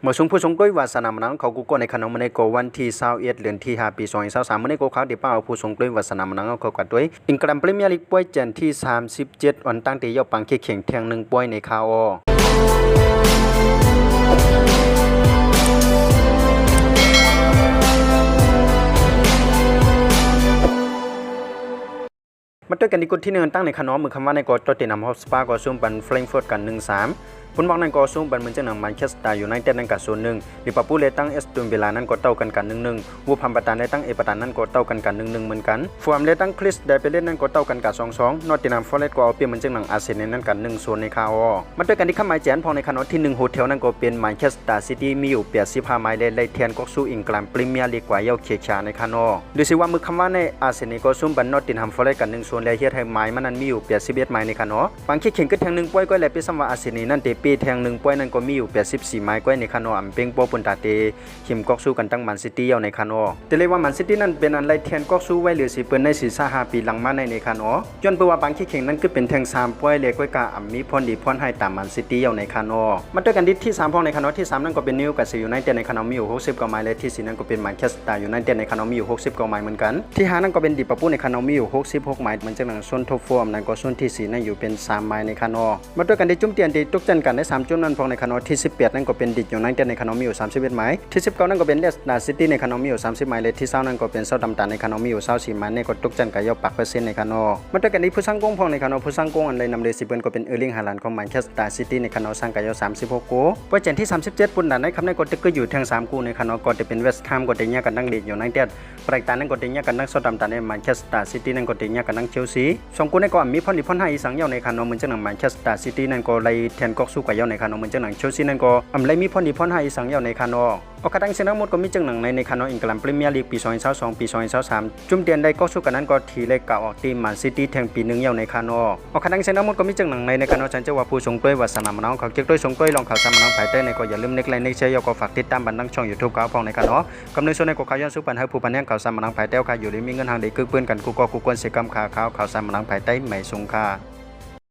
มาชงผู้ชงกล้วยวาสนามันนั้นเขากูก็ในขนมมันในโกวันที่21เดือนที่5ปี2023มันในโกเขาเดี๋ยวป้าเอาผู้ชงกล้วยวาสนามันนั้นเขากัดด้วยอิงกรัมพรีเมียร์ลีกป่วยจันที่37วันตั้งแต่ยอปังเข่งแทง1ป่วยในคาอมาด้วยกันดีกุที่1ตั้งในขนมมือคำว่าในกอตตินัมฮอสปาก็ซุ่มบันเฟรงก์เฟิร์ตกัน1-3ผลบอกนั้นก็สู้บันเหมือนเจ้าหนังแมนเชสเตอร์ยูไนเต็ดนั่นกับส่วนหนึ่งลิเวอร์พูลเลยตั้งเอสตันวิลล่านั่นก็เต้ากัน1-1วูฟแฮมป์ตันได้ตั้งเอเวอร์ตันนั่นก็เต้ากัน1-1เหมือนกันฟูลแฮมเลยตั้งคริสได้ไปเล่นนั่นก็เต้ากัน2-2นอตตินัมฟอเรสต์ก็เอาเปรียบเหมือนเจ้าหนังอาร์เซนอลนั่นกัน1-0ในคาอมาด้วยกันที่ข้ามหมายแจนพอในขณะที่1โฮเทลนั่นก็เป็นแมนเชสเตอร์ซิตี้มีอยู่85หมายเลยไล่เทียนก็สู้อังกฤษพรีเมียร์ลีกกว่าเยาเขียชาในคานอดูสิว่ามือคำว่าในอาร์เซนอลก็ซุ่มบันนอตตินัมฟอเรสต์กัน1-0เลยเฮียไทยหมายมันนั้นมีอยู่81หมายในคานอบางขี้เข่งก็แทง1ป่วยก็เลยไปซ้ำว่าอาร์เซนอลนั่นเตปีแทง1ป่วยนั่นก็มีอยู่84ไม้ก้อยในคานออัมเปงโปปุนตาเตหิมกอกสู้กันตั้งมันซิตี้เอาในคานอแต่เลยว่ามันซิตี้นั้นเป็นอันไรเทียนกอกสู้ไว้เหลือสิเปิ้นใน4-5ปีหลังมาในคานอจนเพื่อว่าบางขี้เข่งนั้นคือเป็นแทง3ป่วยเล็กไว้กะอัมมีพรดีพรให้ตามมันซิตี้เอาในคานอมาด้วยกันที่3พ้องในคานอที่3นั่นก็เป็นนิวคาสเซิลยูไนเต็ดในคานอมีอยู่60กว่าไม้และที่4นั่นก็เป็นแมนเชสเตอร์ยูไนเต็ดในคานอมีอยู่60กว่าไม้เหมือนกันที่5นั่นก็เป็นลิเวอร์พูลในคานอมีอยู่66ไม้เหมือนจังหนังส่วนท็อปฟอร์มนั่นก็ส่วนที่4นั่นอยู่เป็น3ไม้ในคานอมาด้วยกันที่จุ่มเตียนที่ตกจันกันได้3จุ่มนั้นพ้องในคานอที่18นั่นก็เป็นดิยูไนเต็ดในคานอมีอยู่31หมายที่19นั่นก็เป็นเลสเตอร์ซิตี้ในคานอมีอยู่30หมายและที่20นั่นก็เป็นเซาท์แฮมป์ตันในคานอมีอยู่24หมายในก็ตกจันกับยอปัก%ในคานอมาด้วยกันที่ผู้สร้างกงพองในคานอผู้สร้างกงอันใดนำเลย10เปิ้นก็เป็นเออร์ลิงฮาลันด์ของแมนเชสเตอร์ซิตี้ในคานอสร้างกับยอ36โกป่วยเจนที่37ปุ่นดันในคำในก็ตึกก็อยู่ทั้ง3คู่ในคานอก็จะเป็นเวสต์แฮมก็ได้แยกกันนั่งลีดอยู่ไนเต็ดปรายตานั้นก็ได้แยกกันนั่งเซาท์แฮมป์ตันในแมนเชสเตอร์ซิตี้นั่นก็ได้แยกกันนั่งเชลซี2คู่ในก็มีพรดีพรให้อีสังยาวในคานอเหมือนจังหนังแมนเชสเตอร์ซิตี้นั่นก็ไล่แทนกอกสู้กับยาวในคานอเหมือนจังหนังเชลซีนั่นก็ไล่มีพรดีพรให้อีสังยาวในคานอโอกาสดังเซนทั้งหมดก็มีจังหนังในคานออังกฤษพรีเมียร์ลีกปี2022ปี2023จุ่มเตียนได้ก็สู้กันนั้นก็ทีเลกเก่าออกทีมแมนซิตี้แทงปี1ยาวในคานอโอกาสดังเซนทั้งหมดก็มีจังหนังในคานอฉันจะว่าผู้ชงกล้วยวาสนามน้องเขาเก็บด้วยชงกล้วยลองข่าวสามน้องภายใต้ในก็อย่าลืมเน็กไลน์เน็กแชร์ยก็ฝากติดตามบันดังช่อง YouTube ก้าวพองในคานอกำเนิดส่วนในก็ข่าวย้อนสู้ปันให้ผู้ปันแห่งข่าวสามน้องภายใต้ค่ะอยู่ในมีเงินทางใดคือเปื้อนกันกูก็กูควรเสียกรรมข่าวสามน้องภายใต้ไม่สงค่า